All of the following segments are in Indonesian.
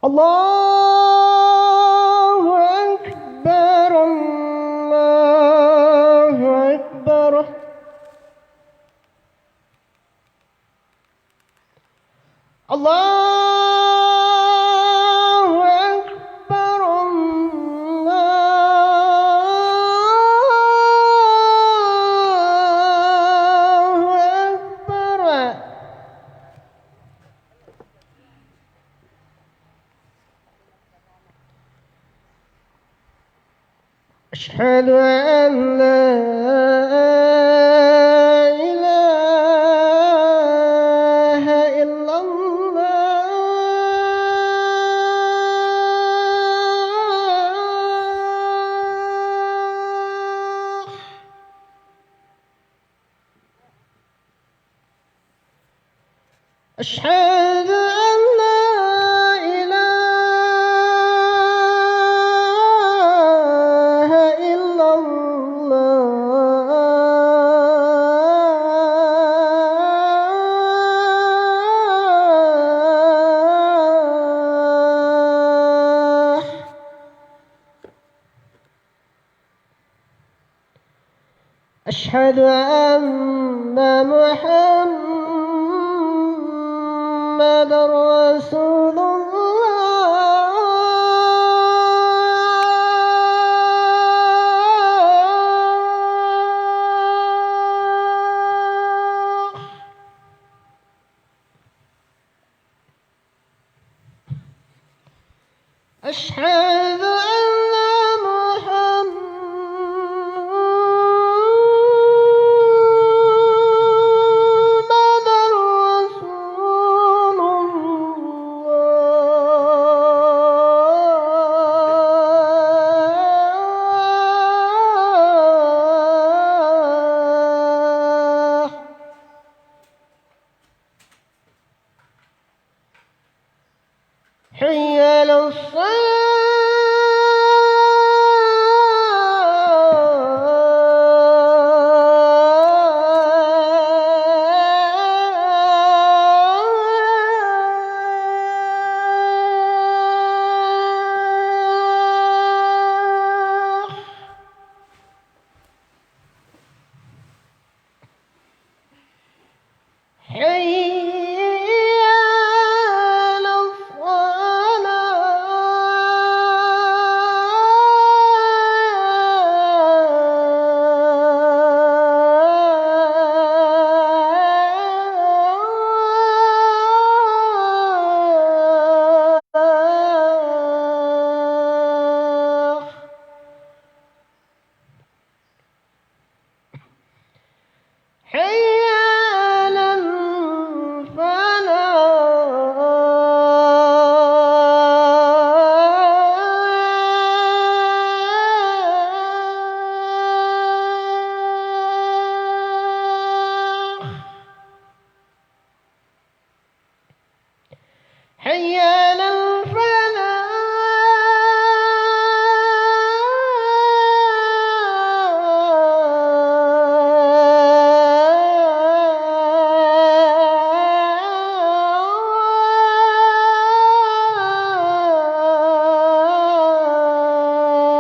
الله أكبر الله أكبر الله أكبر الله أكبر أشهد أن لا إله إلا الله أشهد أن لا إله إلا الله أشهد أن محمد رسول الله أشهد أن محمد رسول الله حي على الصلاة حي على الصلاة حي على الفلاح حي على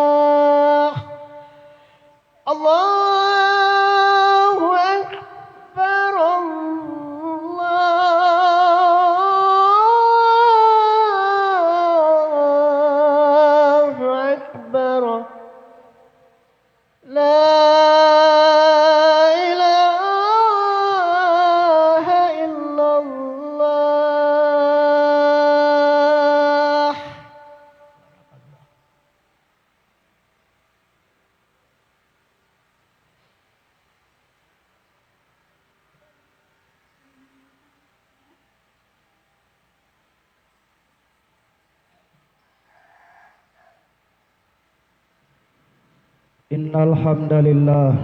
الفلاح الله أكبر الله أكبر لا إله إلا الله إن الحمد لله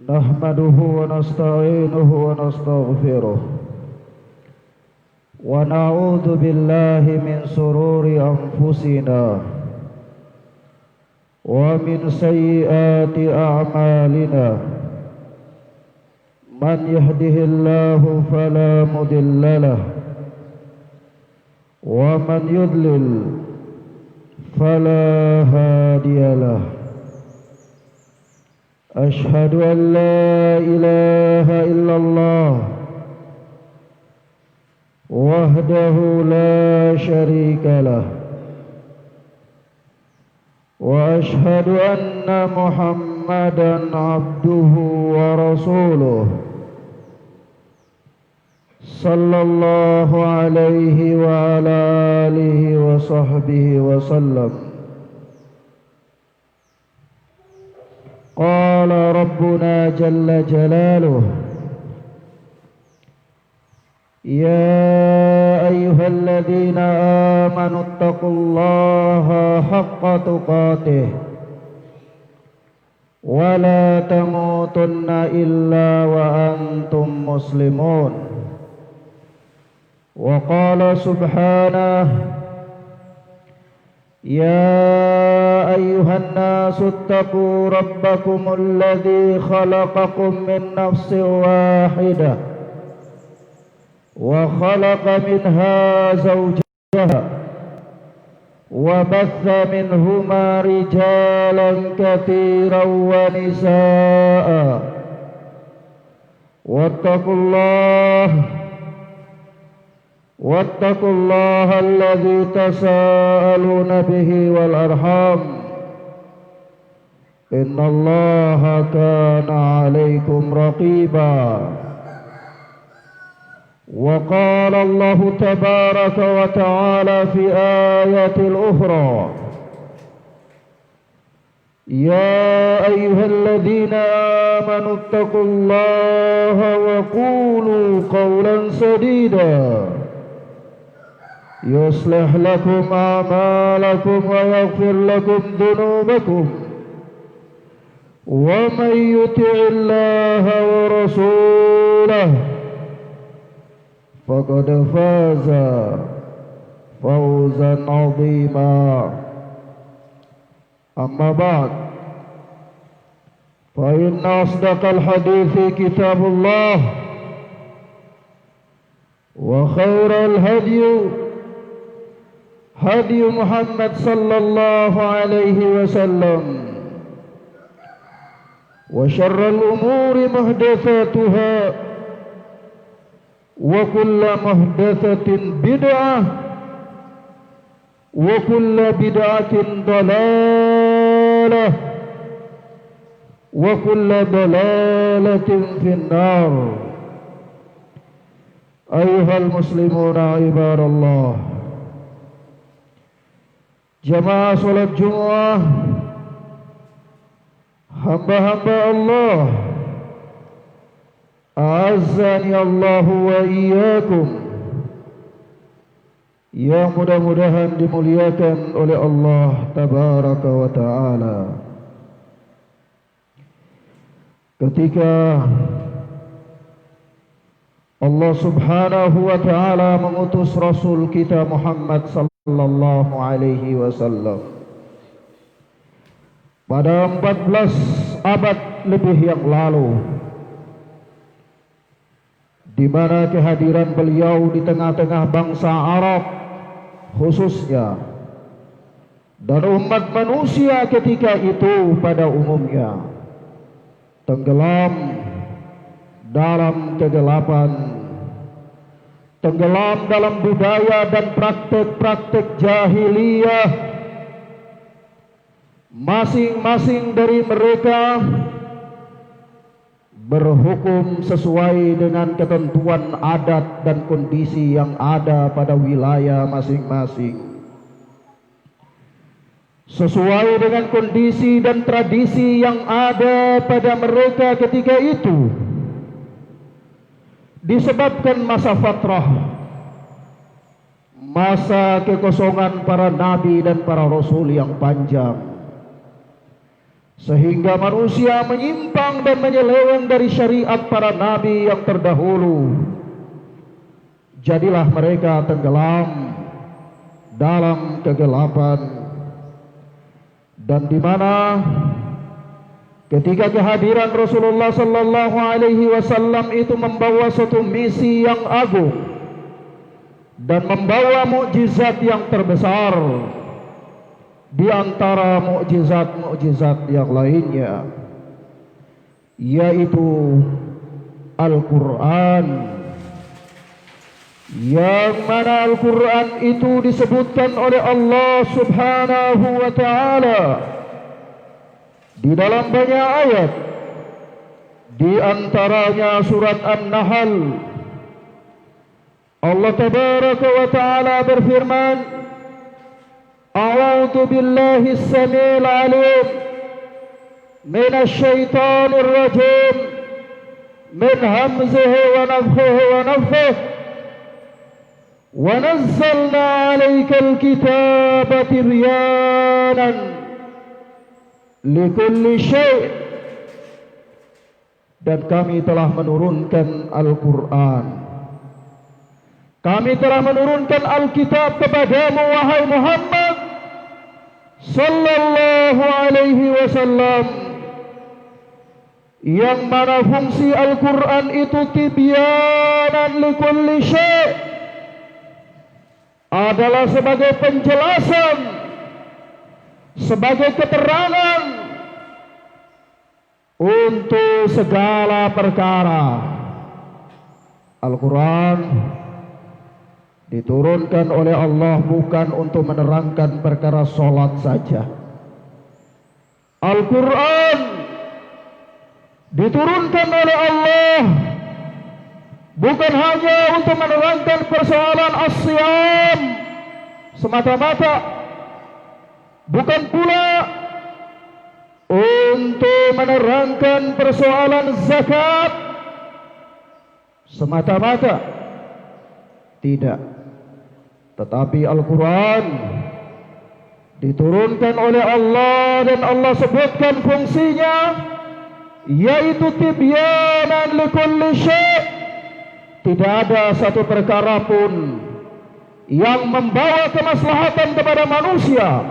نحمده ونستعينه ونستغفره ونعوذ بالله من شرور أنفسنا ومن سيئات أعمالنا من يهده الله فلا مضل له ومن يضلل فلا هادي له. أشهد أن لا إله إلا الله وحده لا شريك له، وأشهد أن محمدا عبده ورسوله صلى الله عليه وعلى آله وصحبه وسلم. قال ربنا جل جلاله: يا أيها الذين آمنوا اتقوا الله حق تقاته ولا تموتن إلا وأنتم مسلمون. وقال سبحانه: يا أيها الناس اتقوا ربكم الذي خلقكم من نفس واحدة وخلق منها زوجها وبث منهما رجالا كثيرا ونساء واتقوا الله الذي تساءلون به والأرحام إن الله كان عليكم رقيبا. وقال الله تبارك وتعالى في آية الأخرى: يا أيها الذين آمنوا اتقوا الله وقولوا قولا سديدا يصلح لكم أعمالكم ويغفر لكم ذنوبكم، ومن يطع الله ورسوله فقد فاز فوزا عظيما. أما بعد، فإن أصدق الحديث كتاب الله، وخير الهدي هدي محمد صلى الله عليه وسلم، وشر الأمور محدثاتها، وكل محدثة بدعة، وكل بدعة ضلالة، وكل ضلالة في النار. أيها المسلمون عباد الله، jamaah salat Jumat, hamba-hamba Allah, a'azzani Allah wa iyyakum, yang mudah-mudahan dimuliakan oleh Allah tabaraka wa ta'ala. Ketika Allah subhanahu wa ta'ala mengutus Rasul kita Muhammad sallallahu alaihi wasallam pada 14 abad lebih yang lalu, di mana kehadiran beliau di tengah-tengah bangsa Arab khususnya dan umat manusia ketika itu pada umumnya tenggelam dalam kegelapan, tenggelam dalam budaya dan praktek-praktek jahiliyah. Masing-masing dari mereka berhukum sesuai dengan ketentuan adat dan kondisi yang ada pada wilayah masing-masing, sesuai dengan kondisi dan tradisi yang ada pada mereka ketika itu. Disebabkan masa fatrah, masa kekosongan para nabi dan para rasul yang panjang, sehingga manusia menyimpang dan menyeleweng dari syariat para nabi yang terdahulu. Jadilah mereka tenggelam dalam kegelapan, dan di mana ketika kehadiran Rasulullah sallallahu alaihi wasallam itu membawa suatu misi yang agung dan membawa mukjizat yang terbesar di antara mukjizat-mukjizat yang lainnya, yaitu Al-Quran, yang mana Al-Quran itu disebutkan oleh Allah Subhanahu wa Ta'ala di dalam banyak ayat, di antaranya surat An-Nahl. Allah Tabaraka wa Ta'ala berfirman, A'udzu billahi as-sami'il 'alim minasy syaithanir rajim min hamzihi wa nafthihi wa nafthihi wa nazzalna 'alaikal kitaba tibyanan likulli syai', dan kami telah menurunkan Al-Quran, kami telah menurunkan Alkitab kepadamu wahai Muhammad sallallahu alaihi wasallam, yang mana fungsi Al-Quran itu tibyanan likulli syai', adalah sebagai penjelasan, sebagai keterangan untuk segala perkara. Al-Quran diturunkan oleh Allah bukan untuk menerangkan perkara sholat saja. Al-Quran diturunkan oleh Allah bukan hanya untuk menerangkan persoalan as-siyam semata-mata, bukan pula untuk menerangkan persoalan zakat semata-mata, tidak. Tetapi Al-Quran diturunkan oleh Allah dan Allah sebutkan fungsinya, yaitu tibyanan likulli syai'. Tidak ada satu perkara pun yang membawa kemaslahatan kepada manusia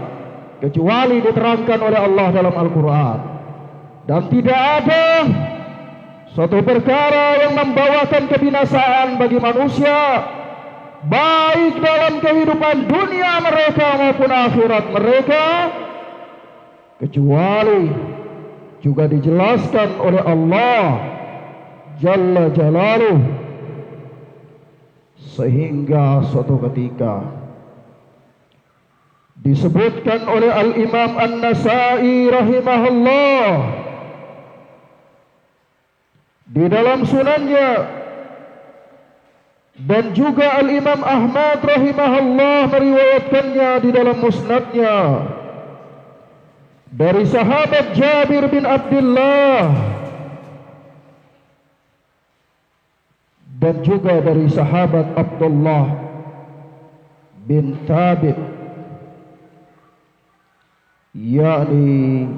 kecuali diterangkan oleh Allah dalam Al-Quran, dan tidak ada suatu perkara yang membawakan kebinasaan bagi manusia, baik dalam kehidupan dunia mereka maupun akhirat mereka, kecuali juga dijelaskan oleh Allah Jalla Jalaluh, sehingga suatu ketika disebutkan oleh Al-Imam An-Nasai rahimahullah di dalam sunannya, dan juga Al-Imam Ahmad rahimahullah meriwayatkannya di dalam musnadnya dari sahabat Jabir bin Abdullah, dan juga dari sahabat Abdullah bin Thabit, yakni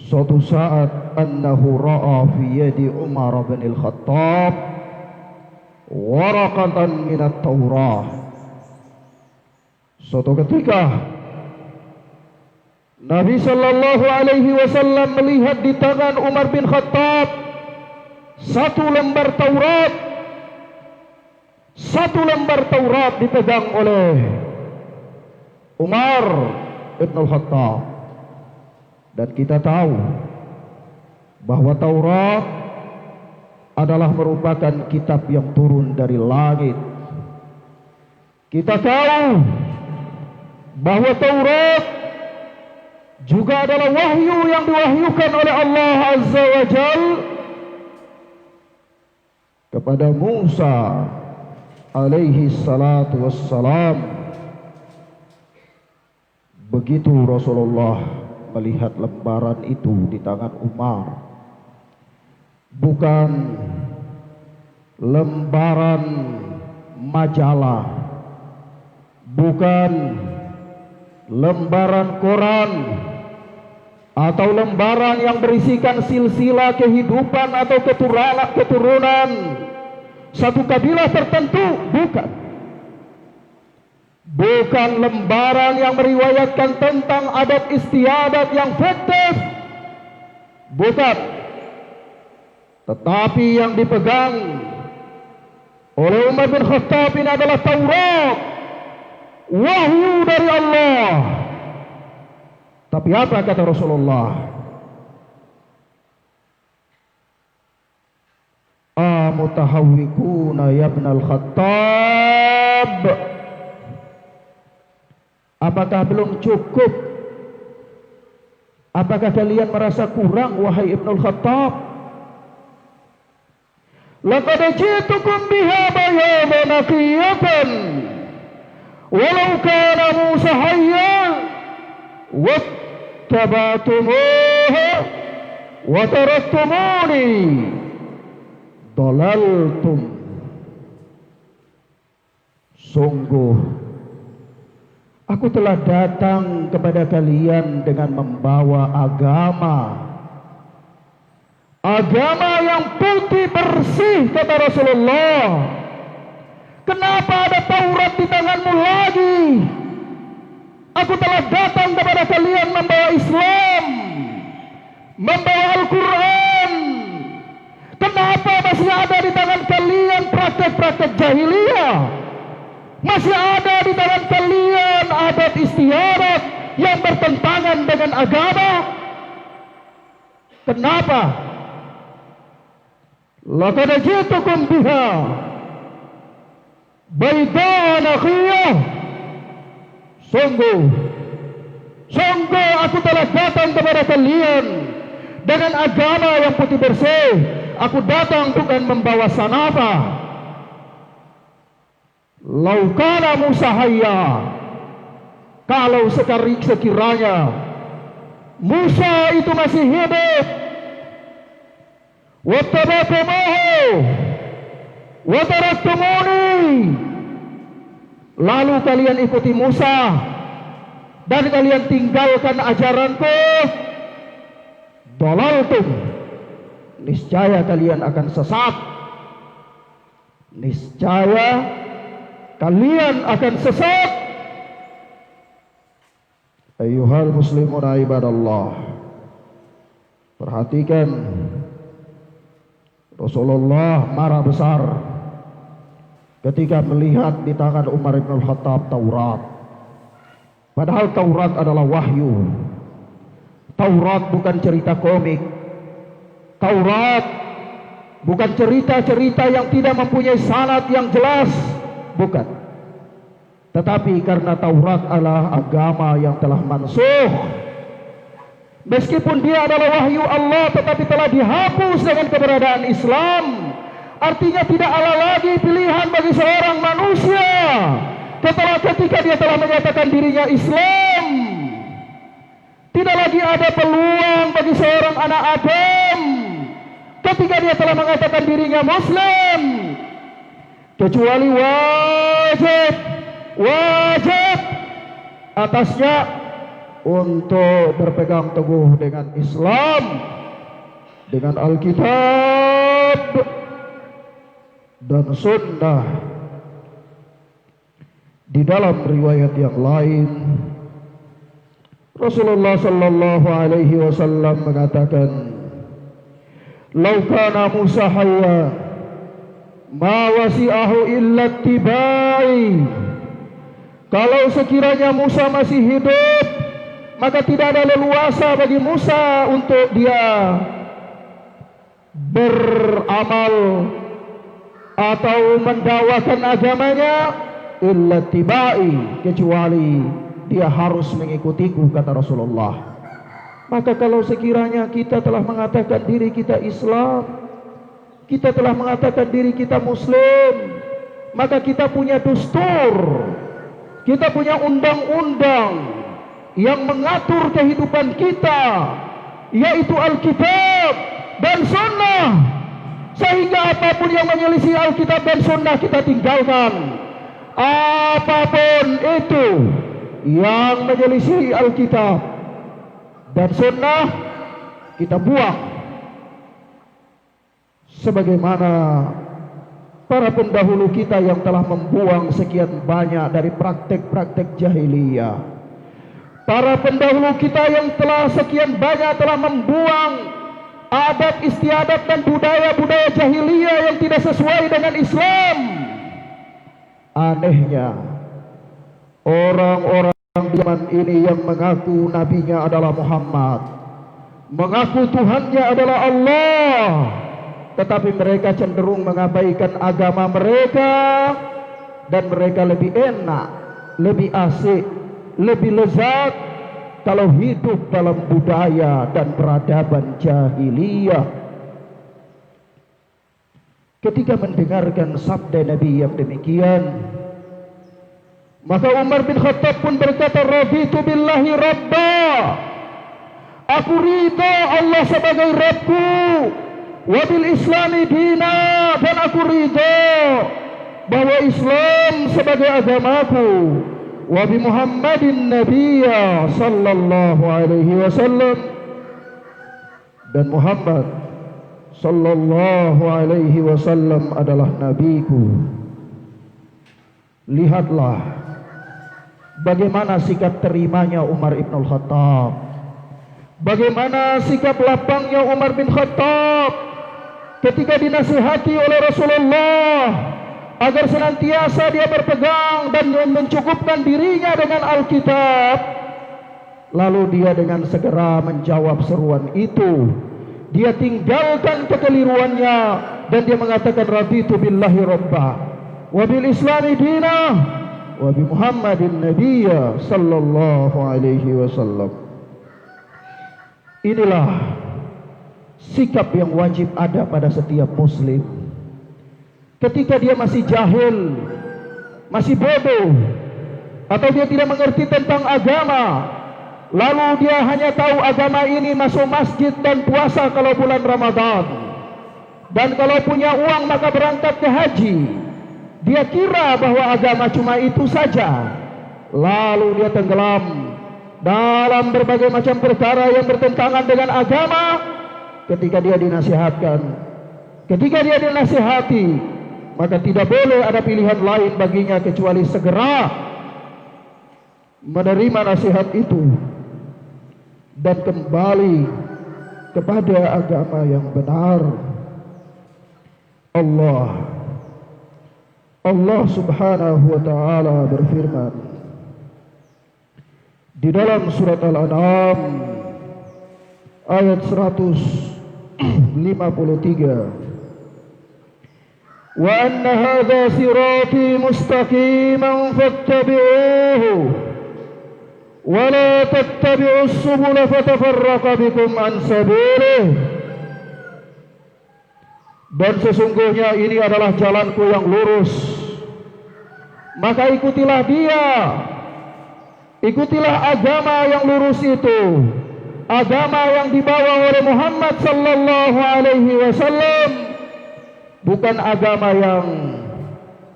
suatu saat annahu ra'a fi yadi Umar bin al-Khattab waraqatan min at-Taurah. Suatu ketika Nabi sallallahu alaihi wasallam melihat di tangan Umar bin Khattab satu lembar Taurat. Satu lembar Taurat dipegang oleh Umar bin Al-Khattab. Dan kita tahu bahwa Taurat adalah merupakan kitab yang turun dari langit. Kita tahu bahwa Taurat juga adalah wahyu yang diwahyukan oleh Allah Azza wa Jalla kepada Musa alaihi salatu wassalam. Begitu Rasulullah melihat lembaran itu di tangan Umar, bukan lembaran majalah, bukan lembaran koran, atau lembaran yang berisikan silsilah kehidupan atau keturunan satu kabilah tertentu, bukan lembaran yang meriwayatkan tentang adat istiadat yang fiktif, bukan. Tetapi yang dipegang oleh Umar bin Khattab ini adalah Taurat, wahyu dari Allah. Tapi apa kata Rasulullah? Amutahawwikuna ya ibnal Khattab, apakah belum cukup? Apakah kalian merasa kurang wahai Ibnul Khattab? Laqad ji'tukum biha bayanan naqiyatan walau kana Musa hayyan wattaba'tumuhu wa taraktumuni dalaltum. Sungguh aku telah datang kepada kalian dengan membawa agama yang putih bersih, kata Rasulullah. Kenapa ada Taurat di tanganmu lagi? Aku telah datang kepada kalian membawa Islam, membawa Al-Quran. Kenapa masih ada di tangan kalian praktek-praktek jahiliyah? Masih ada di tangan kalian adat istiadat yang bertentangan dengan agama? Kenapa? Laqad ji'tukum biha baydan naqiyah. Sungguh aku telah datang kepada kalian dengan agama yang putih bersih. Aku datang bukan membawa sanafa. Laukana Musa hayya, kalau sekiranya Musa itu masih hidup, wattaba'tumuhu wa taraktumuni, lalu kalian ikuti Musa dan kalian tinggalkan ajaranku, dalaltum, niscaya kalian akan sesat. Niscaya kalian akan sesat. Ayyuhal muslimun ibadallah, perhatikan, Rasulullah marah besar ketika melihat di tangan Umar bin Khattab Taurat. Padahal Taurat adalah wahyu. Taurat bukan cerita komik. Taurat bukan cerita-cerita yang tidak mempunyai sanad yang jelas. Bukan. Tetapi karena Taurat adalah agama yang telah mansuh, meskipun dia adalah wahyu Allah, tetapi telah dihapus dengan keberadaan Islam. Artinya tidak ada lagi pilihan bagi seorang manusia ketika dia telah menyatakan dirinya Islam. Tidak lagi ada peluang bagi seorang anak Adam ketika dia telah mengatakan dirinya Muslim, kecuali wajib atasnya untuk berpegang teguh dengan Islam, dengan Alkitab dan Sunnah. Di dalam riwayat yang lain, Rasulullah sallallahu alaihi wasallam mengatakan, "Lau kana Musa hayya ma wasi'ahu illa tibai." Kalau sekiranya Musa masih hidup, maka tidak ada leluasa bagi Musa untuk dia beramal atau mendakwakan agamanya, illa tibai, kecuali dia harus mengikutiku, kata Rasulullah. Maka kalau sekiranya kita telah mengatakan diri kita Islam, kita telah mengatakan diri kita Muslim, maka kita punya dustur, kita punya undang-undang yang mengatur kehidupan kita, yaitu Alkitab dan Sunnah. Sehingga apapun yang menyelisih Alkitab dan Sunnah kita tinggalkan. Apapun itu yang menyelisih Alkitab dan Sunnah kita buang. Sebagaimana para pendahulu kita yang telah membuang sekian banyak dari praktek-praktek jahiliyah. Para pendahulu kita yang telah sekian banyak telah membuang adat istiadat dan budaya-budaya jahiliyah yang tidak sesuai dengan Islam. Anehnya, orang-orang zaman ini yang mengaku nabinya adalah Muhammad, mengaku Tuhannya adalah Allah, tetapi mereka cenderung mengabaikan agama mereka, dan mereka lebih enak, lebih asik, lebih lezat kalau hidup dalam budaya dan peradaban jahiliyah. Ketika mendengarkan sabda Nabi yang demikian, maka Umar bin Khattab pun berkata, raditu billahi rabba, aku ridha Allah sebagai Rabbku, wa bil islami dina, dan aku ridha bahwa Islam sebagai agamaku, wa bi Muhammadin nabiyya sallallahu alaihi wasallam, dan Muhammad sallallahu alaihi wasallam adalah nabiku. Lihatlah bagaimana sikap terimanya Umar ibn Khattab, bagaimana sikap lapangnya Umar bin Khattab ketika dinasihati oleh Rasulullah agar senantiasa dia berpegang dan mencukupkan dirinya dengan Alkitab. Lalu dia dengan segera menjawab seruan itu. Dia tinggalkan kekeliruannya dan dia mengatakan, raditu billahi rabba wa bil islami dinah wa bi Muhammadin nabiyya sallallahu alaihi wasallam. Inilah sikap yang wajib ada pada setiap muslim. Ketika dia masih jahil, masih bodoh, atau dia tidak mengerti tentang agama, lalu dia hanya tahu agama ini masuk masjid dan puasa kalau bulan Ramadan, dan kalau punya uang maka berangkat ke haji. Dia kira bahwa agama cuma itu saja, lalu dia tenggelam dalam berbagai macam perkara yang bertentangan dengan agama. Ketika dia dinasihatkan, ketika dia dinasihati, maka tidak boleh ada pilihan lain baginya kecuali segera menerima nasihat itu dan kembali kepada agama yang benar. Allah subhanahu wa ta'ala berfirman di dalam surat Al-An'am ayat 153, wa anna hadha sirati mustaqiman fattabi'uhu wa la tattabi'us subula fatafarraqa bikum an sabilihi, dan sesungguhnya ini adalah jalanku yang lurus, maka ikutilah dia, ikutilah agama yang lurus itu, agama yang dibawa oleh Muhammad sallallahu alaihi wasallam, bukan agama yang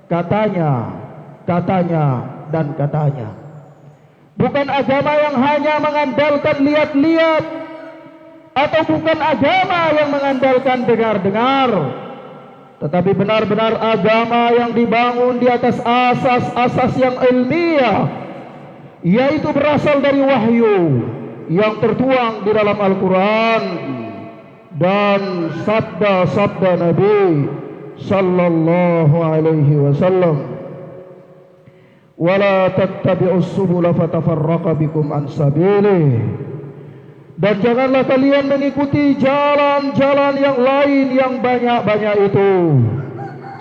katanya dan katanya, bukan agama yang hanya mengandalkan lihat-lihat, atau bukan agama yang mengandalkan dengar-dengar, tetapi benar-benar agama yang dibangun di atas asas-asas yang ilmiah, yaitu berasal dari wahyu yang tertuang di dalam Al-Quran dan sabda-sabda Nabi sallallahu alaihi wasallam. Wala tattabi'us subula fatafarraqa bikum an sabilihi, dan janganlah kalian mengikuti jalan-jalan yang lain yang banyak-banyak itu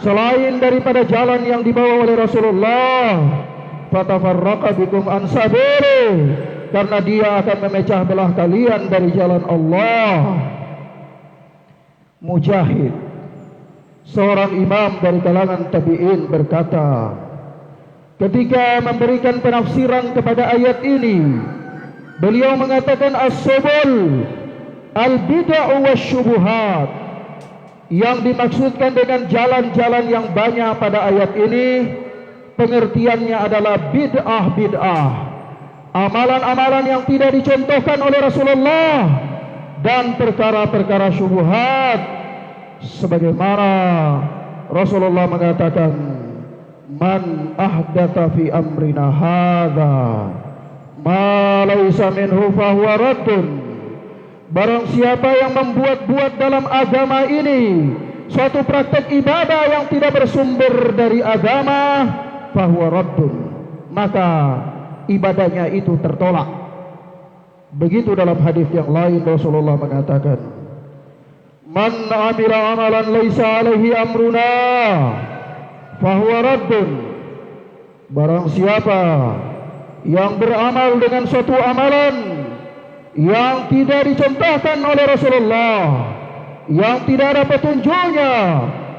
selain daripada jalan yang dibawa oleh Rasulullah. Fatafarraqa bikum an sabilihi, karena dia akan memecah belah kalian dari jalan Allah. Mujahid, seorang imam dari kalangan tabi'in, berkata ketika memberikan penafsiran kepada ayat ini, beliau mengatakan as-subul al-bid'ah wasyubuhat, yang dimaksudkan dengan jalan-jalan yang banyak pada ayat ini, pengertiannya adalah bid'ah-bid'ah, amalan-amalan yang tidak dicontohkan oleh Rasulullah, dan perkara-perkara syubhat, sebagaimana Rasulullah mengatakan, man ahdatha fi amrina hadza ma laysa minhu fahuwa raddun Barang siapa yang membuat-buat dalam agama ini suatu praktek ibadah yang tidak bersumber dari agama, fahuwa raddun, maka ibadahnya itu tertolak. Begitu dalam hadis yang lain Rasulullah mengatakan, man amila amalan laisa alaihi amruna fahuwa raddun. Barang siapa yang beramal dengan suatu amalan yang tidak dicontohkan oleh Rasulullah, yang tidak ada petunjuknya,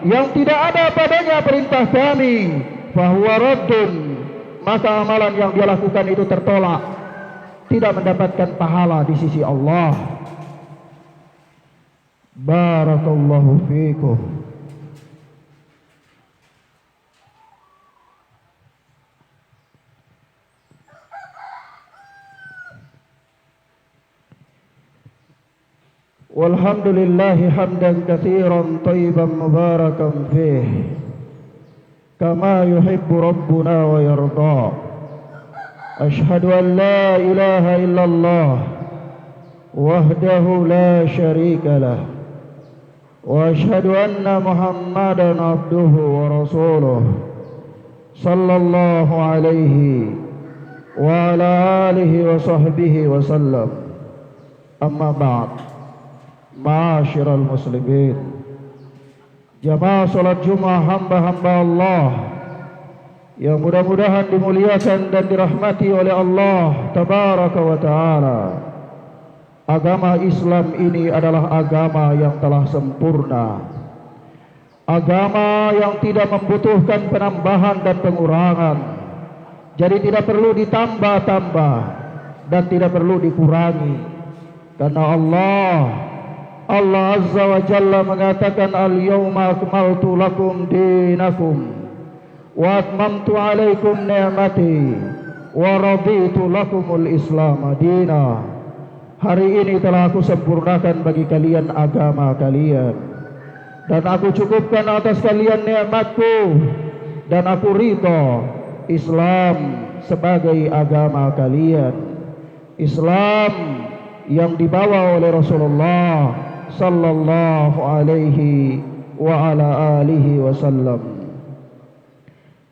yang tidak ada padanya perintah kami, fahuwa raddun, maka amalan yang dia lakukan itu tertolak, tidak mendapatkan pahala di sisi Allah. Barakallahu fiikum. Walhamdulillahi hamdan katsiran thayyiban mubarakan fihi kama yuhibbu rabbuna wa yarda. Ashhadu an la ilaha illallah wahdahu la syarika lah, wa ashhadu anna Muhammadan abduhu wa rasuluh sallallahu alaihi wa ala alihi wa sahbihi wa sallam. Amma ba'd. Ma'asyiral muslimin, jamaah salat Jumat hamba-hamba Allah yang mudah-mudahan dimuliakan dan dirahmati oleh Allah tabaraka wa taala. Agama Islam ini adalah agama yang telah sempurna, agama yang tidak membutuhkan penambahan dan pengurangan. Jadi tidak perlu ditambah-tambah dan tidak perlu dikurangi, karena Allah Azza wa Jalla mengatakan, al-yawma akmaltu lakum dinakum wa atmamtu alaikum ni'mati wa raditu lakumul Islam dina. Hari ini telah aku sempurnakan bagi kalian agama kalian, dan aku cukupkan atas kalian nikmatku, dan aku ridha Islam sebagai agama kalian. Islam yang dibawa oleh Rasulullah sallallahu alaihi wa ala alihi wasallam.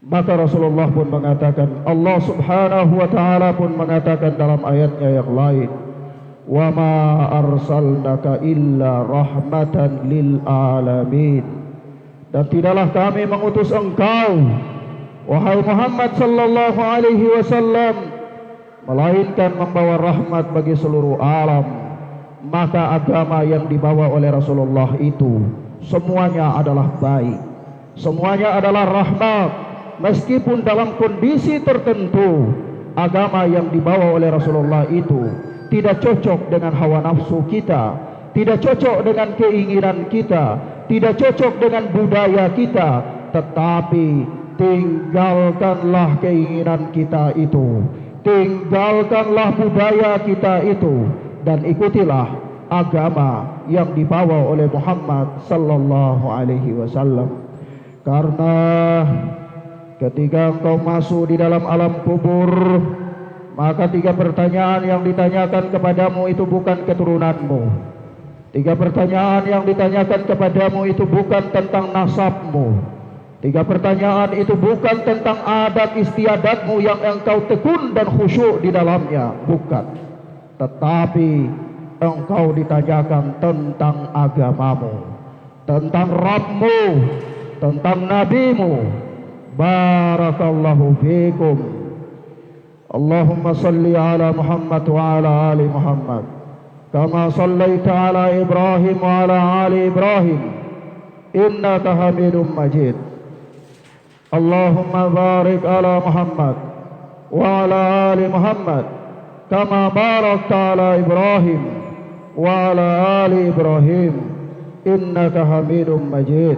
Maka Rasulullah pun mengatakan, Allah subhanahu wa ta'ala pun mengatakan dalam ayatnya yang lain, wa ma arsalnaka illa rahmatan lil alamin. Dan tidaklah kami mengutus engkau, wahai Muhammad sallallahu alaihi wasallam, melainkan membawa rahmat bagi seluruh alam. Maka agama yang dibawa oleh Rasulullah itu semuanya adalah baik, semuanya adalah rahmat. Meskipun dalam kondisi tertentu agama yang dibawa oleh Rasulullah itu tidak cocok dengan hawa nafsu kita, tidak cocok dengan keinginan kita, tidak cocok dengan budaya kita, tetapi tinggalkanlah keinginan kita itu, tinggalkanlah budaya kita itu, dan ikutilah agama yang dibawa oleh Muhammad sallallahu alaihi wasallam. Karena ketika engkau masuk di dalam alam kubur, maka 3 pertanyaan yang ditanyakan kepadamu itu bukan keturunanmu. 3 pertanyaan yang ditanyakan kepadamu itu bukan tentang nasabmu. 3 pertanyaan itu bukan tentang adat istiadatmu yang engkau tekun dan khusyuk di dalamnya, bukan. Tetapi engkau ditanyakan tentang agamamu, tentang Rabbmu, tentang Nabimu. Barakallahu fiikum. Allahumma salli ala Muhammad wa ala ali Muhammad kama sallaita ala Ibrahim wa ala ali Ibrahim innaka Hamidum Majid. Allahumma barik ala Muhammad wa ala ali Muhammad kama barakta ala Ibrahim wa ala ali Ibrahim innaka Hamidum Majid.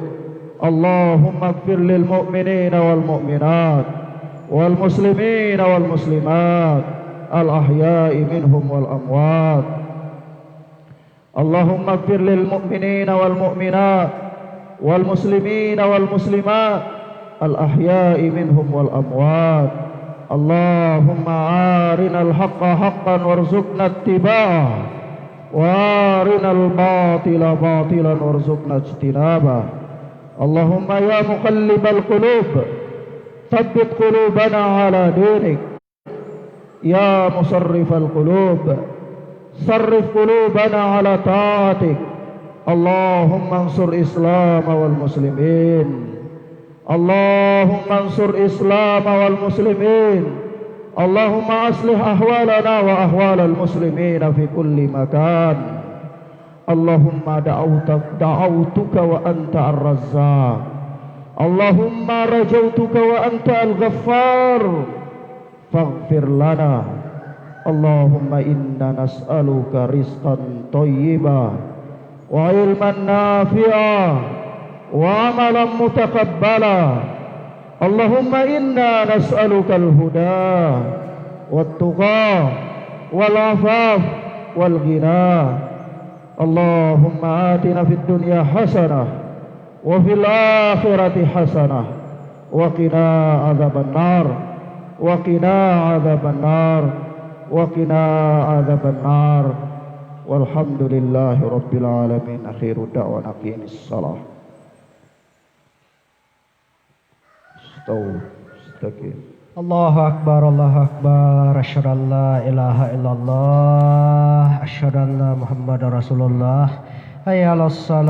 Allahumma ighfir lil mu'minina wal mu'minat wal muslimina wal muslimat al ahya'i minhum wal amwat. Allahumma ighfir lil mu'minina wal mu'minat wal muslimina wal muslimat al ahya'i minhum wal amwat. Allahumma arinal haqqa haqqan warzuqna ittiba'ah وارنا الباطل باطلا وارزقنا اجتنابه. اللهم يا مقلب القلوب ثبت قلوبنا على دينك. يا مصرف القلوب صرف قلوبنا على طاعتك. اللهم انصر الإسلام والمسلمين. اللهم انصر الإسلام والمسلمين. اللهم أصلح أحوالنا وأحوال المسلمين في كل مكان. اللهم دعوتك وأنت الرزاق. اللهم رجوتك وأنت الغفار فاغفر لنا. اللهم إنا نسألك رزقا طيبا وعلما نافعا وعملا متقبلا. اللهم إنا نسألك الهدى والتقى والعفاف والغنى. اللهم آتنا في الدنيا حسنة وفي الآخرة حسنة وقنا عذاب النار وقنا عذاب النار وقنا عذاب النار. والحمد لله رب العالمين. أخير دعوانا قيم الصلاة. استقيم. Allahu Akbar, Allahu Akbar. Asyhadu an la ilaha illallah, asyhadu anna Muhammadar Rasulullah. Hayya 'alas shalah.